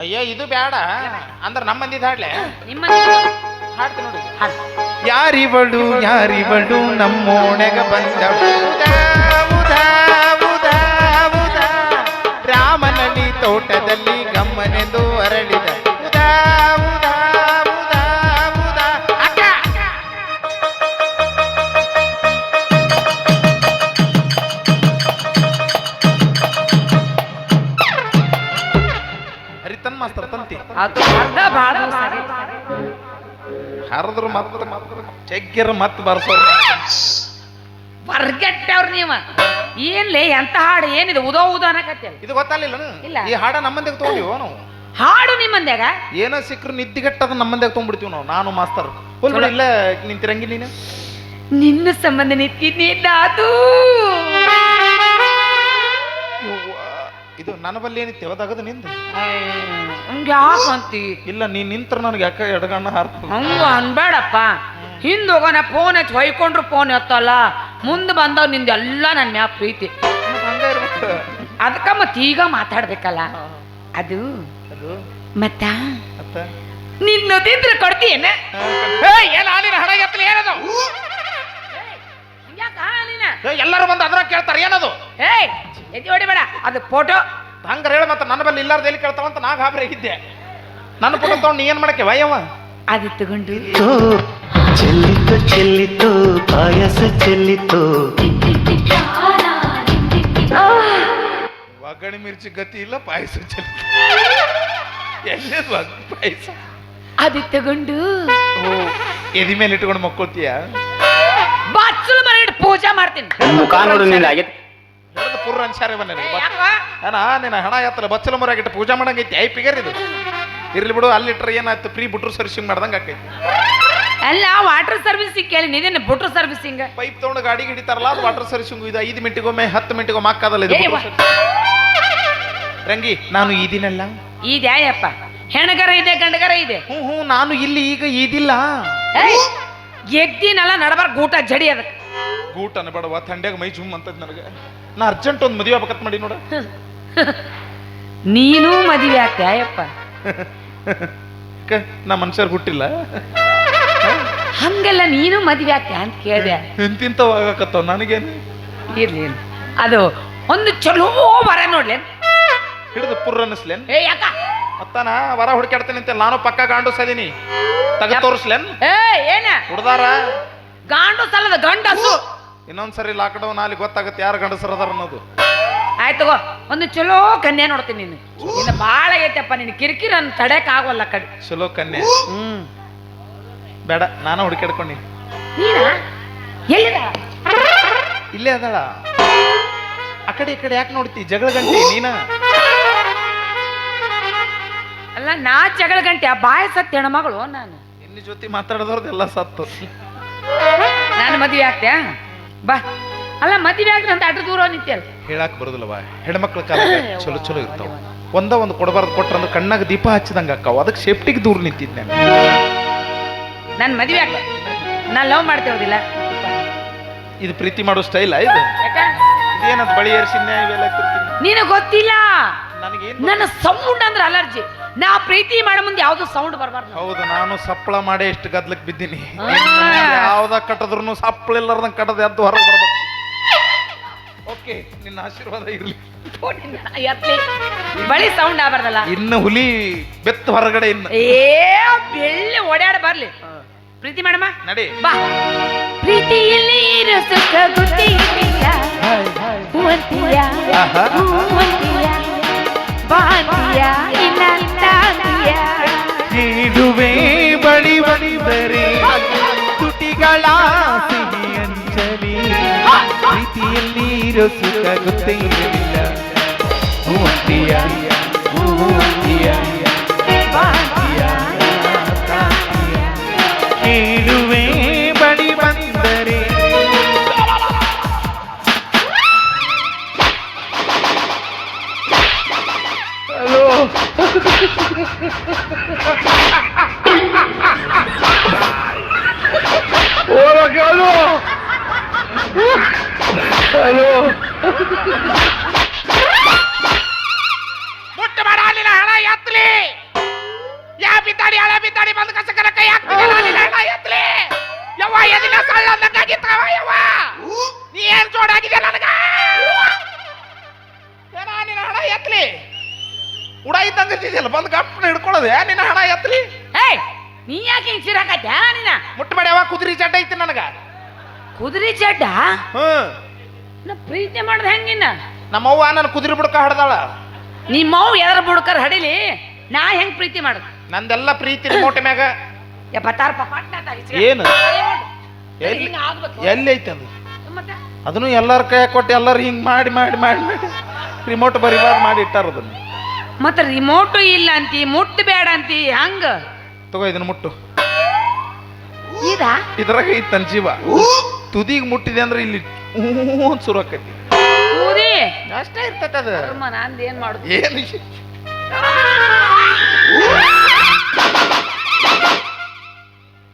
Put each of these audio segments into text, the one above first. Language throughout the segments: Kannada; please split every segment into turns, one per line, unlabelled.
ಅಯ್ಯ ಇದು ಬೇಡ ಅಂದ್ರೆ ನಮ್ಮ ಮಂದಿ ಹಾಡ್ಲೆ
ನಿಮ್ಮ
ಹಾಡ್ತೀನಿ ನೋಡಿ. ಯಾರಿವಳು ನಮ್ಮೋಣೆಗ ಬಂದ ರಾಮನಳ್ಳಿ ತೋಟದಲ್ಲಿ ಗಮ್ಮನೆಂದು ಅರಳಿದ ಹರಿತನ್ ಮಾಸ್ತರ್ ತಂತಿ ಹರಿದ್ರು ಮತ್ತ ಚೆಗ್ಗಿರ ಮತ್ ಬರ್ಸೋರು
ಬರ್ಗೆಟ್ಟವ್ರು ನೀವ ಏನ್ಲೇ ಎಂತ ಹಾಡು ಏನಿದೆ ಉದೋ ಉದಾನಕತ್ತಲ್ಲ
ಇದು ಗೊತ್ತಾಗ್ಲಿಲ್ಲ
ಇಲ್ಲ.
ಈ ಹಾಡ ನಮ್ಮಂದಿಗೆ ತಗೊಂಡಿವೋ ನಾವು
ಹಾಡು ನಿಮ್ಮಂದ್ಯಾಗ
ಏನೋ ಸಿಕ್ಕರು ನಿದ್ದಿಗಟ್ಟದ ನಮ್ಮಂದಿಗೆ ತಗೊಂಡ್ಬಿಡ್ತೀವಿ ನಾವು. ನಾನು ಮಾಸ್ತರ್ ಫುಲ್ ಇಲ್ಲ ನಿಂತಿರಂಗಿ ನೀನು
ನಿನ್ನ ಸಂಬಂಧ ನಿಂತಿದ್ನಿ ಅದು
ಇದು ನನ್ನ ಬಲ್ಲಿ ಏನಿತ್ತು ಯಾವ್ದಾಗದು ನಿಂದ
ಹಂಗ ಯಾಕಂತಿ
ಇಲ್ಲ ನೀನ್ ನಿಂತ್ರ ನನಗೆ ಯಾಕೆ ಎಡಗಣ್ಣ ಹಾರ್ತದ
ಹಂಗ ಅನ್ಬೇಡಪ್ಪ ಹಿಂದ್ ಹೋಗೋಣ ಫೋನ್ ಹಚ್ಚಿ ಹೊಯ್ಕೊಂಡ್ರು ಫೋನ್ ಎತ್ತಲ್ಲ ಮುಂದೆ ಬಂದವ್ ನಿಂದ ಎಲ್ಲ ನನ್ನ ಮ್ಯಾಪ್ ಪ್ರೀತಿ
ಹಂಗ ಇರ್ಬೇಕು.
ಅದಕ್ಕ ಮತ್ ಈಗ ಮಾತಾಡ್ಬೇಕಲ್ಲ ಅದು ಮತ್ತ
ಮತ್ತ
ನಿನ್ನದಿದ್ರೆ ಕೊಡ್ತೀಯೇನ
ಹಣ ಎತ್ತಲಿ ಏನದು ಎಲ್ಲರೂ ಬಂದು ಅದ್ರ ಕೇಳ್ತಾರೆ ಏನದು
ಏಯ್ ಎತ್ತಿ ಹೊಡಿಬೇಡ ಅದು ಫೋಟೋ
ಹಂಗಾರ ಹೇಳ ಮತ್ತೆ ನನ್ನ ಬಲ್ಲಿ ಇಲ್ಲಾರ್ದ ಎಲ್ಲಿ ಕೇಳ್ತಾವಂತ ನಾ ಗಾಬರಿ ಆಗಿದ್ದೆ. ನನ್ನ ಫೋಟೋ ತಗೊಂಡು ನೀ ಏನ್ ಮಾಡಕ್ಕೆ ವಯವ
ಅದು ತಗೊಂಡು
ಚೆಲ್ಲಿತು ಚೆಲ್ಲಿತು ಪಾಯಸ ಚೆಲ್ಲಿತು
ಒಗ್ಗರಣೆ ಮಿರ್ಚಿ ಗತಿ ಇಲ್ಲ ಪಾಯಸ ಚೆಲ್ಲಿ ಎಲ್ಲಿದು ಪಾಯಸ
ಅದು ತಗೊಂಡು
ಎದಿ ಮೇಲೆ ಇಟ್ಕೊಂಡು ಮಕ್ಕೋತೀಯ
ಬಾಚಲು ಮನೆ ಪೂಜೆ ಮಾಡ್ತೀನಿ
ಹೇಳದ ಪೂರ್ವ ಅನ್ಸಾರೆ ನೀನ ಹಣ ಎತ್ತಲ್ಲ ಬಚ್ಚಲ ಮರಾಗಿಟ್ಟು ಪೂಜೆ ಮಾಡಂಗೈತಿ ಐ ಪಿಗರ್ ಇದು ಇರ್ಲಿ ಬಿಡು ಅಲ್ಲಿಟ್ರೆ ಏನಾಯ್ತು ಫ್ರೀ ಬುಟ್ರು ಸರ್ವಿಸಿಂಗ್ ಮಾಡ್ದಂಗ ಆಕೈತಿ.
ಅಲ್ಲ ವಾಟರ್ ಸರ್ವಿಸಿಂಗ್ ಕೇಳಿ ಇದೇನು ಬುಟ್ರು ಸರ್ವಿಸಿಂಗ್
ಪೈಪ್ ತಗೊಂಡು ಗಾಡಿ ಹಿಡಿತಾರಲ್ಲ ಅದು ವಾಟರ್ ಸರ್ವಿಸಿಂಗ್ ಇದು 5 ಮಿನಿಟ್ಗೊಮ್ಮೆ 10 ಮಿನಿಟ್ಗೊಮ್ಮೆ ಹಾಕದಲ್ಲ ಇದು ರಂಗಿ ನಾನು ಈದಿನಲ್ಲ
ಇದ್ಯಾಯಪ್ಪ ಹೆಣಗರ ಇದೆ ಗಂಡಗರ ಇದೆ
ಹ್ಞೂ ನಾನು ಇಲ್ಲಿ ಈಗ ಈದಿಲ್ಲ
ಎದ್ದಿನಲ್ಲ ನಡಬಾರ್ ಗೂಟ ಜಡಿ ಅದಕ್ಕೆ
ಗೂಟ ಅನ್ಬೇಡವ ಥಂಡ್ಯಾಗ ಮೈ ಜುಮ್ ಅಂತದ್ ನನಗೆ ನಾ ಅರ್ಜೆಂಟ್ ಒಂದು ಮದುವೆ ಆಗ್ಬೇಕತ್ ಮಾಡಿ ನೋಡ
ನೀನು ಮದುವೆ ಆಗ್ತಾಯಪ್ಪ
ನಾ ಮನುಷ್ಯರ್ ಹುಟ್ಟಿಲ್ಲ
ಹಂಗೆಲ್ಲ ನೀನು ಮದುವೆ ಆಗ್ತೀಯ ಅಂತ ಕೇಳಿದೆ
ಎಂತಿಂತವ ಆಗಕತ್ತವ ನನಗೇನು
ಇರ್ಲಿ ಅದು ಒಂದು ಚಲೋ ವರ ನೋಡ್ಲಿ
ಹಿಡಿದು ಪುರ್ ಅನ್ನಿಸ್ಲೇನ್
ಏ ಯಾಕ
ಮತ್ತಾನ ವರ ಹುಡುಕಾಡ್ತೇನೆ ಅಂತ ನಾನು ಪಕ್ಕ ಗಾಂಡು ಸದೀನಿ ತಗ ತೋರಿಸ್ಲೇನ್
ಏ ಏನ
ಹುಡ್ದಾರ
ಗಾಂಡು ಸಲದ ಗಂಡಸು
ಇನ್ನೊಂದ್ಸರಿ ಲಾಕ್ಡೌನ್ ಅಲ್ಲಿ ಗೊತ್ತಾಗುತ್ತೆ ಯಾರು ಗಂಡಸರ ಅದಾರ ಅನ್ನೋದು.
ಆಯ್ತು ಒಂದು ಚಲೋ ಕನ್ಯಾ ನೋಡ್ತೀನಿ ನೀನು ಇನ್ನು ಬಾಳ ಆಗೈತಪ್ಪ ನಿನ್ ಕಿರಿಕಿರಿ ನನ್ನ ತಡೆಕ್ ಆಗೋಲ್ಲ ಕಡೆ
ಚಲೋ ಕನ್ಯೆ ಬೇಡ ನಾನು ಹುಡುಕಾಡ್ಕೊಂಡಿ
ನೀನ ಎಲ್ಲಿದ
ಇಲ್ಲೇ ಅದಳ ಆ ಕಡೆ ಈ ಕಡೆ ಯಾಕೆ ನೋಡ್ತಿ ಜಗಳ ಗಂಟೆ ನೀನ
ಅಲ್ಲ ನಾ ಜಗಳ ಗಂಟೆ ಬಾಯ ಸತ್ಯ ಹೆಣ್ಮಗಳು ನಾನು
ನಿನ್ನ ಜೊತೆ ಮಾತಾಡದವ್ರದ್ದೆಲ್ಲ ಸತ್ತು
ನಾನು ಮದುವೆ ಆಗ್ತ್ಯಾ ಬಾ ಅಲ್ಲ ಮದುವೆ ಆಗ್ರಿ ಅಂತ ಅಡ್ರ ದೂರ ನಿಂತಿಯಲ್ಲ
ಹೇಳಕ್ ಬರುದಿಲ್ಲವಾ ಹೆಣ್ಮಕ್ಳ ಕಾಲ ಚಲೋ ಚಲೋ ಇರ್ತಾವ ಒಂದು ಕೊಡಬಾರ್ದು ಕೊಟ್ರಂದ್ರೆ ಕಣ್ಣಾಗ ದೀಪ ಹಚ್ಚಿದಂಗ ಅಕ್ಕಾವ ಅದಕ್ಕೆ ಸೇಫ್ಟಿಗೆ ದೂರ ನಿಂತಿದ್ದೆ
ನಾನು ಮದುವೆ ಆಗ ನಾನು ಲವ್ ಮಾಡ್ತೇವದಿಲ್ಲ
ಇದು ಪ್ರೀತಿ ಮಾಡೋ ಸ್ಟೈಲ್ ಇದು ಇದೇನದು ಬಳಿ ಏರ್ಸಿನ್ಯ ಇವೆಲ್ಲ
ನೀನು ಗೊತ್ತಿಲ್ಲ
ನನಗೇನು
ನನ್ನ ಸೌಂಡ್ ಅಂದ್ರೆ ಅಲರ್ಜಿ ನಾ ಪ್ರೀತಿ ಮಾಡೋ ಮುಂದೆ ಯಾವ್ದು ಸೌಂಡ್ ಬರಬಾರ್ದು
ಹೌದು ನಾನು ಸಪ್ಪಳ ಮಾಡಿ ಎಷ್ಟು ಗದ್ಲಕ್ ಬಿದ್ದೀನಿ ಯಾವ್ದ ಕಟ್ಟದ್ರು ಸಪ್ಪಳ ಇಲ್ಲಾರ್ದಂಗ್ ಕಟ್ಟದ ಎದ್ದು ಹೊರಗೆ ಬರ್ಬೇಕು. ಓಕೆ ನಿನ್ನ ಆಶೀರ್ವಾದ ಇರ್ಲಿ
ಬಳಿ ಸೌಂಡ್ ಆಗಬಾರ್ದಲ್ಲ
ಇನ್ನು ಹುಲಿ ಬೆತ್ತ ಹೊರಗಡೆ ಇನ್ನು
ಬೆಳ್ಳಿ ಓಡಾಡ ಬರ್ಲಿ ಪ್ರೀತಿ ಮಾಡಮ್ಮ
ನಡಿ
ಬಾ ಪ್ರೀತಿಯಲ್ಲಿ ಇರೋ ಸುಖ ಗೊತ್ತಿಲ್ಲ ಹೂವಂತಿಯ ಹೂವಂತಿಯ ಬಾಂತಿಯ ಇನ್ನಂತಾಂತಿಯ
ನೀಡುವೆ ಬಳಿ ಬಳಿದರೆ ತುಟಿಗಳ ಸಿಹಿ ಅಂಚಲಿ ಪ್ರೀತಿಯಲ್ಲಿ ಇರೋ ಸುಖ ಗೊತ್ತೇ ಇರಲಿಲ್ಲ ಹೂವಂತಿಯ ಹೂವಂತಿಯ ಬಾಂತಿಯ ನೀಡುವೆ ಬಳಿ ಬಂದರೆ ಹಲೋ ಹಲೋ ಹಲೋ ಮುಟ್ಟ ಮಾಡ ಹಣ ಎತ್ತಲಿ ಗಾಡಿ ಬಂದ ಕಸಕರ ಕೈ ಹಾಕ್ತಿಲ್ಲ ನೀನ್ ಹೆಣ ಎತ್ತಲಿ ಯವ್ವ ಎದಿನ ಸಳ್ಳ ಅಂದಂಗಾಗಿತ್ತವ ಯವ್ವ ನೀ ಏನ್ ಜೋಡಾಗಿದೆ ನನಗ ಏನ ನಿನ್ನ ಹಣ ಎತ್ತಲಿ ಉಡ ಇದ್ದಂಗಿದ್ದಿಲ್ಲ ಬಂದ್ ಗಪ್ಪನ ಹಿಡ್ಕೊಳ್ಳೋದೆ ನಿನ್ನ ಹಣ ಎತ್ತಲಿ
ಏಯ್ ನೀ ಯಾಕೆ ಹಿಂಗ್ ಸಿರಾಕತ್ಯಾ ನೀನ
ಮುಟ್ಟಬೇಡ ಯಾವ ಕುದುರೆ ಚಡ್ಡ ಐತಿ ನನಗ
ಕುದುರೆ ಚಡ್ಡ ನಾ ಪ್ರೀತಿ ಮಾಡ್ದ ಹೆಂಗಿನ್ನ
ನಮ್ಮವ್ವ ನನ್ನ ಕುದುರೆ ಬುಡಕ ಹಡ್ದಾಳ
ನಿಮ್ಮವ್ ಎದ್ರ ಬುಡ್ಕರ್ ಹಡಿಲಿ ನಾ ಹೆಂಗ್ ಪ್ರೀತಿ ಮಾಡುದು
ನಂದೆಲ್ಲ ಪ್ರೀತಿ ರಿಮೋಟ್ ಮ್ಯಾಗ
ಎಪ್ಪತ್ತಾರು
ಏನು ಎಲ್ಲಿ ಐತಿ ಅದು ಅದನ್ನು ಎಲ್ಲರ ಕೈ ಕೊಟ್ಟು ಎಲ್ಲರೂ ಹಿಂಗ್ ಮಾಡಿ ಮಾಡಿ ಮಾಡಿ ಮಾಡಿ ರಿಮೋಟ್ ಬರಿಬಾರ್ದು ಮಾಡಿ ಇಟ್ಟಾರ ಅದನ್ನು
ಮತ್ತ ರಿಮೋಟು ಇಲ್ಲ ಅಂತಿ ಮುಟ್ಟು ಬೇಡ ಅಂತಿ ಹಂಗ
ತಗೋ ಇದನ್ನ ಮುಟ್ಟು
ಇದ್ರಾಗ
ಐತ್ ನನ್ ಜೀವ ತುದಿಗೆ ಮುಟ್ಟಿದೆ ಅಂದ್ರೆ ಇಲ್ಲಿ ಸುರು ಆಕೈತಿ ಅಷ್ಟೇ ಇರ್ತೈತೆ ಅದು
ನಂದು ಏನ್ ಮಾಡುದು
ಏನು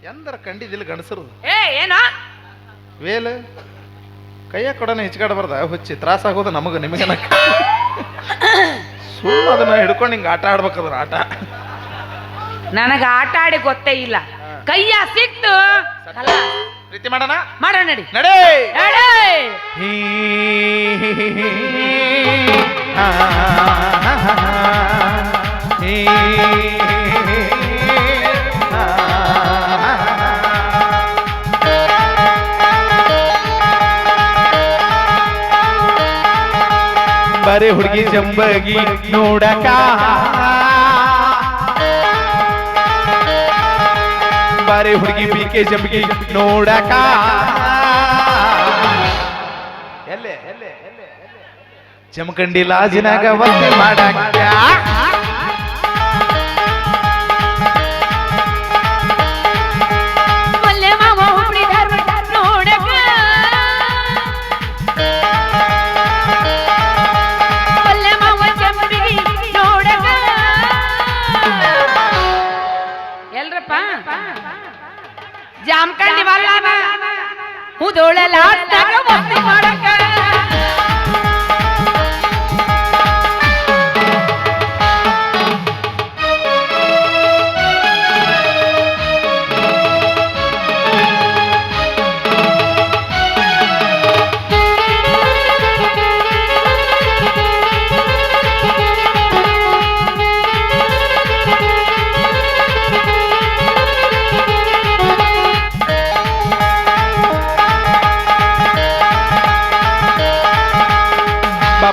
ಎಂದರ ಕಂಡಿದ್ದಿಲ್ಲ ಗಂಡಸರು
ಏನೋ
ವೇಲ ಕೈಯ ಕೊಡನ ಹಿಚ್ಕಾಡಬಾರ್ದ ಹುಚ್ಚಿ ತ್ರಾಸ ಆಗೋದು ನಮಗ ನಿಮಗನ ಸುಮ್ಮ ಅದನ್ನ ಹಿಡ್ಕೊಂಡು ಹಿಂಗ ಆಟ ಆಡ್ಬೇಕದ್ರ ಆಟ
ನನಗ ಆಟ ಆಡಿ ಗೊತ್ತೇ ಇಲ್ಲ ಕೈಯ ಸಿಕ್ತು
ಪ್ರೀತಿ ಮಾಡೋಣ
ಮಾಡೋಣ ನಡಿ
ನಡೆ
ಬರೆ ಹುಡುಗಿ ಜಂಬಗಿ ನೋಡಕ ಬಾರೆ ಹುಡುಗಿ ಬಿಕೆ ಜಂಬಗಿ ನೋಡಕ
ಎಲ್ಲೆ
ಜಮಖಂಡಿ ಲಾಜಿನಾಗ ವಸ್ತಿ ಮಾಡಕ
ಜಾಮಖಂಡಿ ಬಲ್ಲ ಮುದೋಳಲ ವಸ್ತಿ ಮಾಡಕ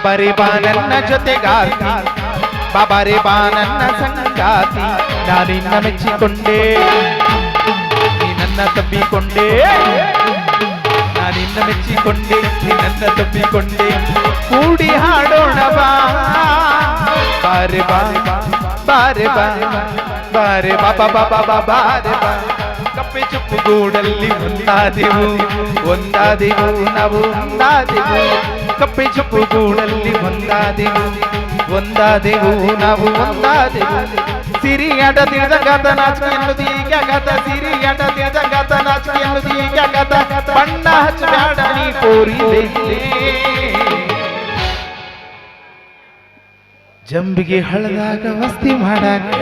ಬಾಬಾರೆ ಬಾ ನನ್ನ ಜೊತೆಗಾತಿ ಬಾಬಾರೆ ಬಾ ನನ್ನ ಸಂಗಾತಿ ನಾನಿನ್ನ ಮೆಚ್ಚಿಕೊಂಡೆ ನೀ ನನ್ನ ತಪ್ಪಿಕೊಂಡೆ ನಾನಿನ್ನ ಮೆಚ್ಚಿಕೊಂಡೆ ನೀ ನನ್ನ ತಪ್ಪಿಕೊಂಡೆ ಕೂಡಿ ಹಾಡೋಣ ಬಾ ಬಾರೆ ಬಾ ಬಾರೆ ಬಾ ಬಾರೆ ಬಾಬಾ ಬಾಬಾ ಬಾ ಬಾರೆ ಬಾ ಕಪ್ಪೆ ಚುಪ್ಪು ಗೂಡಲ್ಲಿ ಒಂದಾದೆವು ನಾವು ಒಂದಾದೆವು ಕಪ್ಪೆ ಚುಪ್ಪು ಗೂಡಲ್ಲಿ ಒಂದಾದೆವು ನಾವು ಒಂದಾದೆವು ಸಿರಿಯಾಟ ತಿಳಿದಂಗಾತ ನಾಚಿಕೆ ಎನ್ನುವುದು ಈಗ ಗತ ಸಿರಿಯಾಟ ತಿಳಿದಂಗಾತ ನಾಚಿಕೆ ಎನ್ನುವುದು ಈಗ ಗತ ಬಣ್ಣ ಹಚ್ಚಬೇಡ ನೀ ಕೋರಿದೆ ಜಂಬಿಗೆ ಹಳದಾಗ ವಸ್ತಿ ಮಾಡಾಕ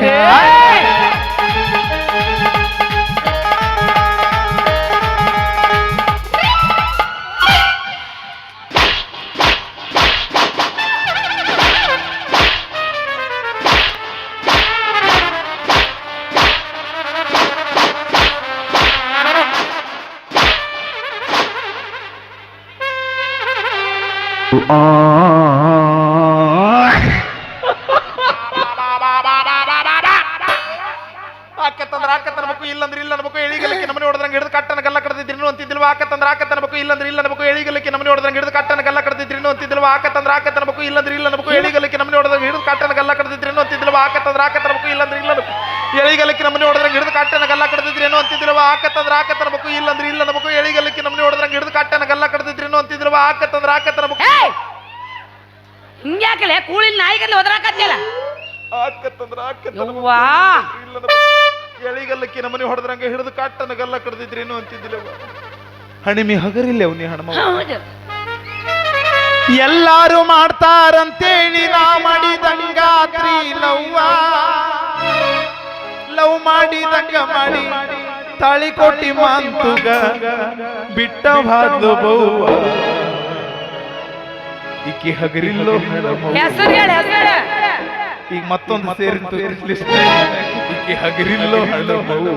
ಆಕತ್ತನ್ಬೇಕು ಇಲ್ಲಂದ್ರೆ ಇಲ್ಲ ಅನ್ಬೇಕು ಎಳಿಗಲಿಕ್ಕೆ ನಮ್ಮನೆ ಹೊಡೆದ್ರಂಗೆ ಹಿಡಿದು ಕಟ್ಟನ ಗಲ್ಲ ಕಡ್ದಿದ್ರಿನು ಅಂತಿದ್ದಿಲ್ವಾ ಆಕತ್ತಂದ್ರೆ ಆಕತ್ತನ್ಬೇಕು ಇಲ್ಲಂದ್ರೆ ಇಲ್ಲ ಅನ್ಬೇಕು ಎಳಿಗಲಿಕ್ಕೆ ನಮ್ಮನೆ ಹೊಡೆದ್ರಂಗೆ ಹಿಡಿದು ಕಟ್ಟನ ಗಲ್ಲ ಕಡ್ದಿದ್ರಿನು ಅಂತಿದ್ದಿಲ್ವಾ ಆಕತ್ತಂದ್ರೆ ಆಕತ್ತನ್ಬೇಕು ಇಲ್ಲಂದ್ರೆ ಇಲ್ಲ ಅನ್ಬೇಕು ಎಳಿಗಲಿಕ್ಕೆ ನಮ್ಮನೆ ಹೊಡೆದ್ರಂಗೆ ಹಿಡಿದು ಕಟ್ಟನ ಗಲ್ಲ ಕಡ್ದಿದ್ರಿನು ಅಂತಿದ್ದಿಲ್ವಾ ಆಕತ್ತಂದ್ರೆ ಆಕತ್ತನ್ಬೇಕು ಇಲ್ಲಂದ್ರೆ ಇಲ್ಲ ಎಳಿಗಲಿಕ್ಕೆ ನಮ್ಮನೆ ಹೊಡೆದ್ರಂಗೆ ಹಿಡಿದು ಕಟ್ಟನ ಗಲ್ಲ ಕಡ್ದಿದ್ರೇನು ಅಂತಿದ್ದಿಲ್ವಾ ಆಕತ್ತಂದ್ರೆ ಆಕತ್ತನ್ಬೇಕು ಇಲ್ಲಂದ್ರೆ ಇಲ್ಲ ಅನ್ಬೇಕು ಎಳಿಗಲಿಕ್ಕೆ ನಮ್ಮನೆ ಹೊಡೆದ್ರಂಗೆ ಹಿಡಿದು ಕಟ್ಟನ ಗಲ್ಲ ಕಡ್ದಿದ್ರೇನು ಅಂತಿದ್ದಿಲ್ವಾ ಆಕತ್ತಂದ್ರೆ ಆಕತ್ತನ್ಬೇಕು
ಹಿಂಗ್ಯಾಕಲೆ ಕೂಳಿಲ್ ನಾಯಿಗಲ್ಲಿ ಒದರಾಕತ್ತಿಲ್ಲ
ಎಳಿಗಲ್ಲಕ್ಕೆ ನಮ್ಮನೆ ಹೊಡೆದ್ರಂಗೆ ಹಿಡಿದು ಕಾಟನ ಗಲ್ಲ ಕಡ್ದಿದ್ರೇನು ಅಂತಿದ್ದಿಲ್ಲ ಹಣಿಮಿ ಹಗರಿಲ್ಲ ಅವನಿ ಹಣಮ
ಎಲ್ಲಾರು ಮಾಡ್ತಾರಂತೇಳಿ ನಾ ಮಾಡಿದಂಗಾತ್ರಿ ಲವ್ ಮಾಡಿದಂಗ ಮಾಡಿ ತಾಳಿ ಕೊಟ್ಟಿ ಮಾಂತುಗ ಬಿಟ್ಟ ಬಾದ್ಲು ಬೌವ ಈಕಿ ಹಗರಿಲ್ಲೋ
ಹೆಸರು ಹೇಳ ಹೆಸರು
ಈಗ ಮತ್ತೊಂದು ಸೇರಿತ್ತು ಈಕಿ ಹಗರಿಲ್ಲೋ ಹಣ್ಣು ಬೌವ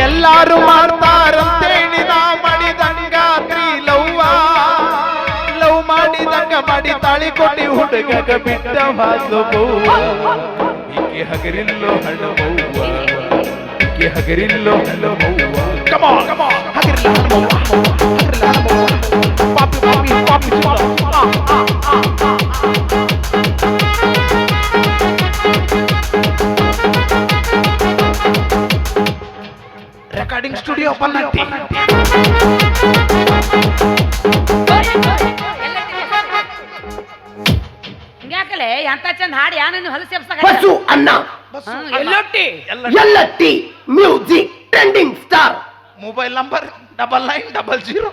ಎಲ್ಲಾರು ಮಾಡ್ತಾರಂತೇಳಿ ನಾ ಮಾಡಿದಂಗಾತ್ರಿ ಲವ್ವ ಲವ್ ಮಾಡಿದಂಗ ಮಾಡಿ ತಾಳಿ ಕೊಟ್ಟಿ ಹುಡುಗಗ ಬಿಟ್ಟ ಬಾದ್ಲು ಬೌವ ಈಕಿ ಹಗರಿಲ್ಲೋ ಹಣ್ಣು ಬೌವ ಈಕಿ ಹಗರಿಲ್ಲೋ ಹಣ್ಣು ಬೌವ ಕಮ್ ಆನ್ ಹಗರಿಲ್ಲ ಹಣ್ಣು ಬೌವ ಹಗರಿಲ್ಲ ಹಣ್ಣು ಬೌವ ಪಾಪಿ ಪಾಪಿ ಪಾಪಿ ರೆಕಾರ್ಡಿಂಗ್ ಸ್ಟುಡಿಯೋ ಓಪನ್ ಆಗ್ತಿ
ಹಿಂಗ್ಯಾಕಲೆ ಎಂತ ಚಂದ ಹಾಡಿ ಯಾನು ಹೊಲಸು
ಬಸ್ಸು ಅಣ್ಣ
ಎಲ್ಲೊಟ್ಟಿ
ಎಲ್ಲಟ್ಟಿ music trending star
mobile number 9900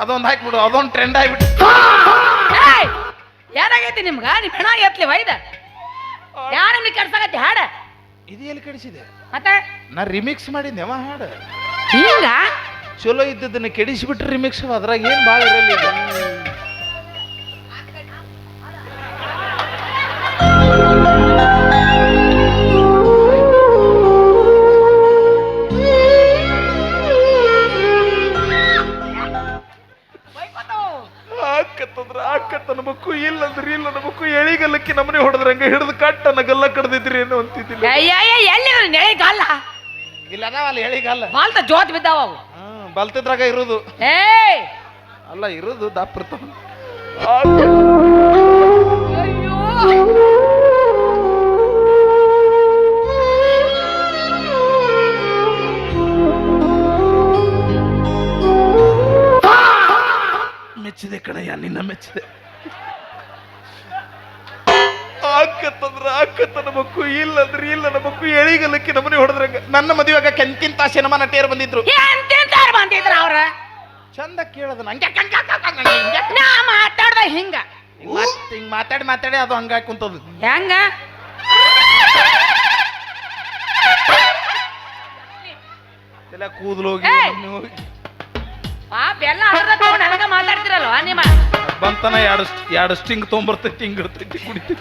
ಅದೊಂದು ಹಾಕ್ಬಿಡು ಅದೊಂದು ಟ್ರೆಂಡ್ ಆಗಿಬಿಟ್ಟು
ಏನಾಗೈತಿ ನಿಮ್ಗ ನಿಮ್ ಹೆಣ ಎತ್ಲಿ ವೈದ ಯಾರ ನಿಮ್ಗೆ ಕೆಡ್ಸಾಗತ್ತಿ ಹಾಡ
ಇದು ಎಲ್ಲಿ ಕೆಡಿಸಿದೆ
ಮತ್ತೆ
ನಾ ರಿಮಿಕ್ಸ್ ಮಾಡಿದ್ದೆ ಹಾಡು
ಹಿಂಗ
ಚಲೋ ಇದ್ದದನ್ನ ಕೆಡಿಸಿಬಿಟ್ರೆ ರಿಮಿಕ್ಸ್ ಅದ್ರಾಗ ಏನ್ ಭಾಳ ಇರಲಿ ಆಕತ್ತನ್ಬೇಕು ಇಲ್ಲಂದ್ರೆ ಇಲ್ಲ ನಮಕು ಎಳಿಗಲ್ಲಕ್ಕೆ ನಮ್ಮನೆ ಹೊಡೆದ್ರಂಗ ಹಿಡಿದು ಕಟ್ಟನ ಗಲ್ಲ ಕಡ್ದಿದ್ರಿ ಏನು ಅಂತಿದ್ದಿಲ್ಲ
ಎಲ್ಲಿ ನೆಳೆ ಗಾಲ
ಇಲ್ಲ ಅದಾವಲ್ಲ ಎಳಿಗಲ್ಲ
ಬಾಲ್ತ ಜೋತ್ ಬಿದ್ದಾವ ಅವು
ಬಲ್ತಿದ್ರಾಗ ಇರುದು
ಏಯ್
ಅಲ್ಲ ಇರುದು ದಾಪ್ರತ ಮೆಚ್ಚಿದೆ ಕಣಯ್ಯ ನಿನ್ನ ಮೆಚ್ಚಿದೆ ಆಕತ್ತನ ಮಕ್ಕು ಇಲ್ಲಂದ್ರೆ ಇಲ್ಲ ನಮಕ್ಕು ಎಳಿಗಲ್ಲಕ್ಕೆ ನಮ್ಮನೆ ಹೊಡೆದ್ರಂಗ ನನ್ನ ಮದುವೆಗ ಕೆಂಕಿಂತ ಸಿನಿಮಾ ನಟಿಯರು ಬಂದಿದ್ರು
ಬಂದಿದ್ರ ಅವ್ರ
ಚಂದ ಕೇಳದ ನಂಗೆ
ನಾ ಮಾತಾಡ್ದ ಹಿಂಗ
ಹಿಂಗ್ ಮಾತಾಡಿ ಅದು ಹಂಗಾಗಿ ಕುಂತದ
ಹೆಂಗ
ಎಲ್ಲ ಕೂದಲೋಗಿ
ಪಾಪ ಎಲ್ಲ ಅದ್ರ ತಗೊಂಡು ಹಂಗ ಮಾತಾಡ್ತಿರಲ್ವಾ ನಿಮ್ಮ
ಬಂತನ ಎರಡು ಸ್ಟಿಂಗ್ ತೊಗೊಂಬರ್ತೈತಿ ಹಿಂಗ್ ಇರ್ತೈತಿ ಕುಡಿತೈತಿ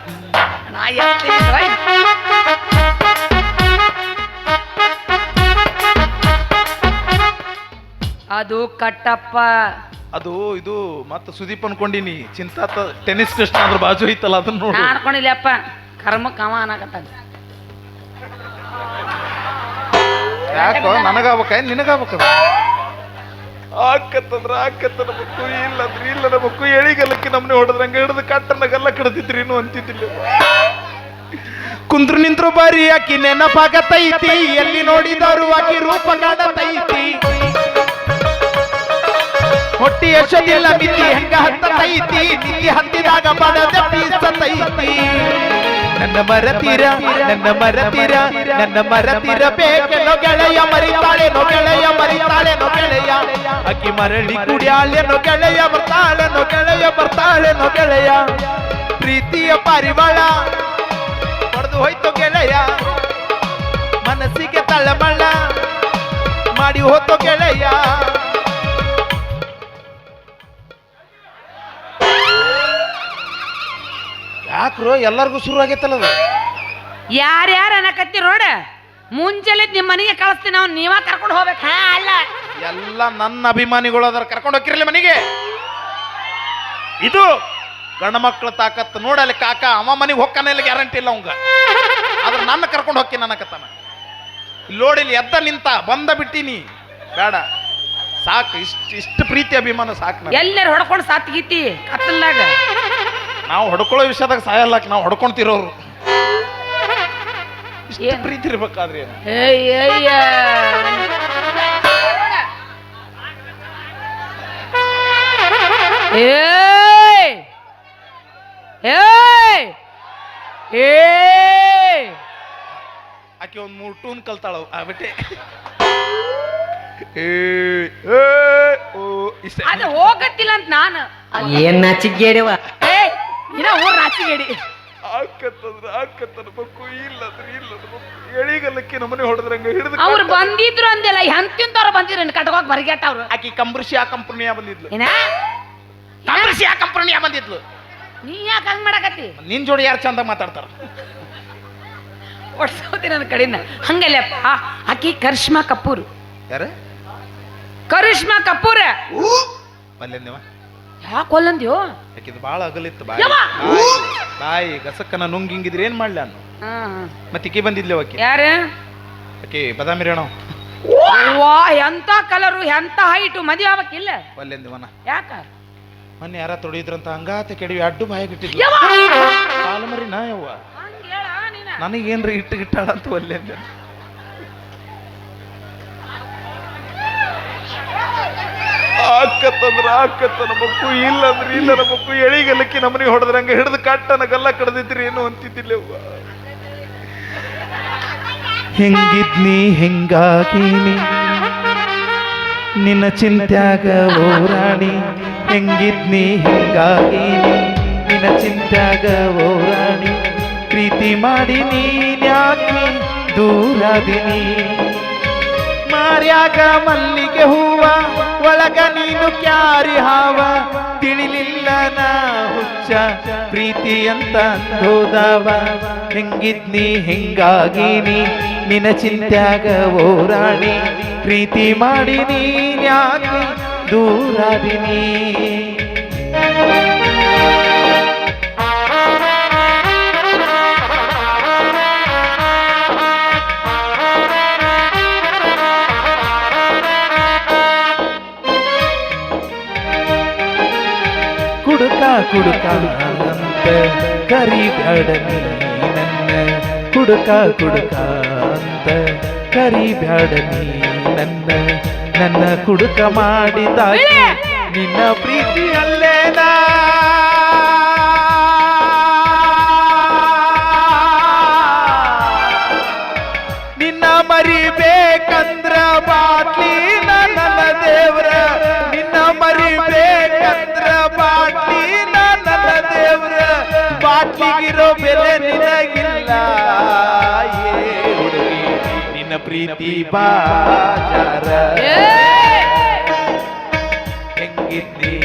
ನಾ ಎತ್ತೀನಿ ಅದು ಕಟ್ಟಪ್ಪ
ಅದು ಇದು ಮತ್ತೆ ಸುದೀಪ್ ಅನ್ಕೊಂಡಿನಿ ಚಿಂತಾತ ಟೆನ್ನಿಸ್ ಕೃಷ್ಣ ಅದ್ರ ಬಾಜು ಐತಲ್ಲ ಅದನ್ನ ನೋಡು
ಅನ್ಕೊಂಡಿಲ್ಲಪ್ಪ ಕರ್ಮ ಕಮ ಅನ್ನಕತ್ತ
ಯಾಕೋ ನನಗಾಗ್ಬೇಕ ನಿನಗಾಗ್ಬೇಕ ಆಕತ್ತನ ಮಕ್ಕು ಇಲ್ಲಂದ್ರೆ ಇಲ್ಲ ನಮಕ್ಕು ಎಳಿಗಲ್ಲಕ್ಕೆ ನಮ್ಮನೆ ಹೊಡೆದ್ರಂಗ ಹಿಡಿದು ಕಟ್ಟನ ಗಲ್ಲ ಕಡ್ದಿದ್ರಿ ಏನು ಅಂತಿದ್ದಿಲ್ಲ ಕುಂದ್ರು ನಿಂತ್ರು ಬಾರಿ ಆಕಿ ನೆನಪಾಗತೈತಿ ಎಲ್ಲಿ ನೋಡಿದವರು ಆಕಿ ರೂಪ ಕಾಣತೈತಿ ಹೊಟ್ಟಿ ಯಶದಿಲ್ಲ ಮಿತಿ ಹೆಂಗ ಹತ್ತತೈತಿ ನಿತ್ತಿ ಹತ್ತಿದಾಗ ಬಡದ ಬೀಸತೈತಿ ನನ್ನ ಮರತೀರ ಬೇಕೆನೋ ಗೆಳೆಯ ಮರಿತಾಳೆನೋ ಗೆಳೆಯ ಅಕ್ಕಿ ಮರಳಿ ಕುಡಿಯಾಳೆನೋ ಗೆಳೆಯ ಬರ್ತಾಳೆನೋ ಗೆಳೆಯ ಪ್ರೀತಿಯ ಪರಿಮಳ ಪಡೆದು ಹೋಯ್ತು ಗೆಳೆಯ ಮನಸ್ಸಿಗೆ ತಳಮಳ ಮಾಡಿ ಹೋಯ್ತು ಗೆಳೆಯ ಯಾಕ್ರೋ ಎಲ್ಲರಿಗೂ ಶುರು ಆಗೈತಲ್ಲ ಅದು
ಯಾರ್ಯಾರು ಅನ್ನಕತ್ತಿ ರೋಡ ಮುಂಜಾನೆ ನಿಮ್ಮ ಮನೆಗೆ ಕಳಿಸ್ತೀನಿ ಅವ್ನು ನೀವ ಕರ್ಕೊಂಡು ಹೋಗ್ಬೇಕು ಹಾ ಅಲ್ಲ
ಎಲ್ಲ ನನ್ನ ಅಭಿಮಾನಿಗಳು ಅದರ ಕರ್ಕೊಂಡು ಹೋಗಿರಲಿ ಮನೆಗೆ ಇದು ಗಂಡ ಮಕ್ಕಳ ತಾಕತ್ ನೋಡಲ್ಲಿ ಕಾಕ ಅವ ಮನೆಗೆ ಹೊಕ್ಕನ ಇಲ್ಲ ಗ್ಯಾರಂಟಿ ಇಲ್ಲ ಅವಂಗ ಆದ್ರೆ ನನ್ನ ಕರ್ಕೊಂಡು ಹೋಗ್ತೀನಿ ಅನ್ನಕತ್ತಾನ ಲೋಡಿಲಿ ಎದ್ದ ನಿಂತ ಬಂದ ಬಿಟ್ಟಿನಿ ಬೇಡ ಸಾಕು ಇಷ್ಟು ಪ್ರೀತಿ ಅಭಿಮಾನ ಸಾಕು
ಎಲ್ಲರೂ ಹೊಡ್ಕೊಂಡು ಸಾತ್ಗೀತಿ ಕತ್ತಲ್ಲಾಗ
ನಾವು ಹೊಡ್ಕೊಳ್ಳೋ ವಿಷಯದಾಗ ಸಾಯಲ್ಲ ನಾವು ಹೊಡ್ಕೊಂತಿರೋರು ಇಷ್ಟು ಪ್ರೀತಿ ಇರ್ಬೇಕಾದ್ರೆ ಆಕೆ ಒಂದ್ 3 ಟೂನ್ ಕಲ್ತಾಳ ಬಿಟ್ಟೆ
ಅದು ಹೋಗತ್ತಿಲ್ಲ ಅಂತ ನಾನು
ಏನ್ ನಾಚಿಗೇಡಿವ
ಇನ್ನ ಊರ್ ನಾಚಿಗೇಡಿ
ಆಕತ್ತನ್ಬೇಕು ಇಲ್ಲಂದ್ರೆ ಇಲ್ಲ ಎಳಿಗಲ್ಲಕ್ಕೆ ನಮ್ಮನೆ ಹೊಡೆದ್ರಂಗ ಹಿಡಿದು
ಅವ್ರು ಬಂದಿದ್ರು ಅಂದಿಲ್ಲ ಎಂತಿಂತವ್ರು ಬಂದಿದ್ರು ಕಟ್ಕೋಕ್ ಬರ್ಗೆಟ್ಟ ಅವ್ರು
ಆಕಿ ಕಂಬ್ರಿಸಿ ಆ ಕಂಪನಿಯ ಬಂದಿದ್ಲು
ಏನ
ಕಂಬ್ರಿಸಿ ಆ ಕಂಪನಿಯ ಬಂದಿದ್ಲು
ನೀ ಯಾಕೆ ಹಂಗ್ ಮಾಡಕತ್ತಿ
ನಿನ್ ಜೋಡಿ ಯಾರು ಚಂದ ಮಾತಾಡ್ತಾರ
ಒಡ್ಸೋತಿ ನನ್ನ ಕಡೆಯಿಂದ ಹಂಗಲ್ಲಪ್ಪ ಆಕಿ ಕರಿಷ್ಮಾ ಕಪೂರ್
ಯಾರ
ಕರಿಷ್ಮಾ ಕಪೂರ್
ಮಲ್ಲೇಂದೇವ
ಯಾಕೆ ಒಲ್ಲಂದ್ಯೋ
ಯಾಕಿದ್ ಬಾಳ ಅಗಲಿತ್ತು ಬಾಯಿ
ಯವ್ವ!
ಬಾಯಿ ಗಸಕ್ಕನ ನುಂಗ್ ಹಿಂಗಿದ್ರೆ ಏನ್ ಮಾಡ್ಲಿ ನಾನು ಮತ್ತೆ ಇಕ್ಕಿ ಬಂದಿದ್ಲೆ ಆಕಿ
ಯಾರು
ಆಕಿ ಬದಾಮಿ ರೇಣು
ವಾ ಎಂತ ಕಲರು ಎಂತ ಹೈಟು ಮದುವೆ ಆಗ್ಬೇಕಿಲ್ಲ
ಮಲ್ಲೇಂದೇವನ
ಯಾಕ
ಮೊನ್ನೆ ಯಾರ ತೊಡಿದ್ರಂತ ಹಂಗಾತ ಕೆಡವಿ ಅಡ್ಡು ಬಾಯಾಗಿಟ್ಟಿದ್ಲು
ಯವ್ವ!
ಕಾಲು ಮರಿ ನಾ ಯವ್ವ
ಹಂಗ್ ಹೇಳ ನೀನ
ನನಗೇನ್ರಿ ಇಟ್ಟು ಗಿಟ್ಟಾಳಂತ ಒಲ್ಲೆಂದೆ ಆಕತ್ತನ ಮಕ್ಕು ಇಲ್ಲಂದ್ರೆ ಇಲ್ಲ ನಮ್ಮಕ್ಕು ಎಳಿಗಲ್ಲಕ್ಕಿ ನಮ್ಮನೆ ಹೊಡೆದ್ರಂಗ ಹಿಡಿದು ಕಟ್ಟನ ಗಲ್ಲ ಕಡ್ದಿದ್ರಿ ಏನು ಅಂತಿದ್ದಿಲ್ಲವ್ವ
ಹೆಂಗಿದ್ನಿ ಹೆಂಗಾಗೀನಿ ನಿನ್ನ ಚಿಂತ್ಯಾಗ ಓ ರಾಣಿ ಹೆಂಗಿದ್ನಿ ಹೆಂಗಾಗೀನಿ ನಿನ್ನ ಚಿಂತ್ಯಾಗ ಓ ರಾಣಿ ಪ್ರೀತಿ ಮಾಡಿ ನೀನ್ಯಾಕೆ ದೂರಾದಿನಿ ಮಾರ್ಯಾಗ ಮಲ್ಲಿಗೆ ಹೂವ ಒಳಗ ನೀನು ಕ್ಯಾರಿ ಹಾವ ತಿಳಿಲಿಲ್ಲ ನಾ ಹುಚ್ಚ ಪ್ರೀತಿ ಅಂತ ಅಂದೋದವ ಹೆಂಗಿದ್ನಿ ಹೆಂಗಾಗೀನಿ ನಿನ್ನ ಚಿಂತ್ಯಾಗ ಓ ರಾಣಿ ಪ್ರೀತಿ ಮಾಡಿ ನೀನ್ಯಾಕೆ ದೂರಾದಿನಿ ಕುಡುಕ ಅಂತ ಕರಿಬೇಡ ನೀ ನನ್ನ ಕುಡುಕ ಅಂತ ಕರಿಬೇಡ ನೀ ನನ್ನ ಕುಡುಕ ಮಾಡಿದಾಗಿ ನಿನ್ನ ಪ್ರೀತಿಯಲ್ಲೇನಾ ನಿನ್ನ ಮರಿಬೇಕಂದ್ರ ಬಾಟ್ಲಿ ನನ್ನ ದೇವ್ರ ನಿನ್ನ ಮರಿಬೇಕಂದ್ರ ಬಾಟ್ಲಿ ನನ್ನ ದೇವ್ರ ಬಾಟ್ಲಿಗಿರೋ ಬೆಲೆ ನಿನಗಿಲ್ಲ ಏ ಹುಡುಗಿ ನಿನ್ನ ಪ್ರೀತಿ ಬಾಜಾರ ಹೆಂಗಿದ್ದಿ